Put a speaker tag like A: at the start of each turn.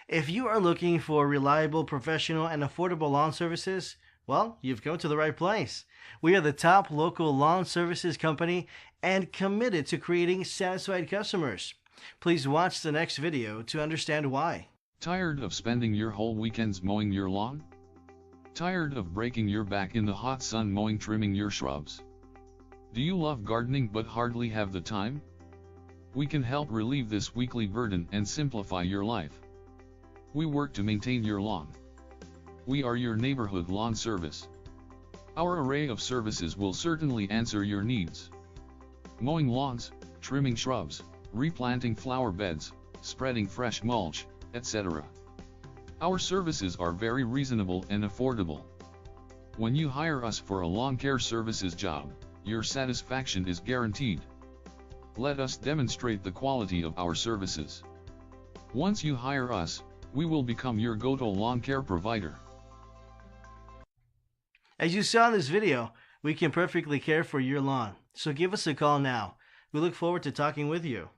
A: If you are looking for reliable, professional, and affordable lawn services, well, you've come to the right place. We are the top local lawn services company and committed to creating satisfied customers. Please watch the next video to understand why.
B: Tired of spending your whole weekends mowing your lawn? Tired of breaking your back in the hot sun mowing trimming your shrubs? Do you love gardening but hardly have the time? We can help relieve this weekly burden and simplify your life. We work to maintain your lawn. We are your neighborhood lawn service. Our array of services will certainly answer your needs. Mowing lawns, trimming shrubs, replanting flower beds, spreading fresh mulch, etc. Our services are very reasonable and affordable. When you hire us for a lawn care services job, your satisfaction is guaranteed. Let us demonstrate the quality of our services. Once you hire us, we will become your go-to lawn care provider.
A: As you saw in this video, we can perfectly care for your lawn. So give us a call now. We look forward to talking with you.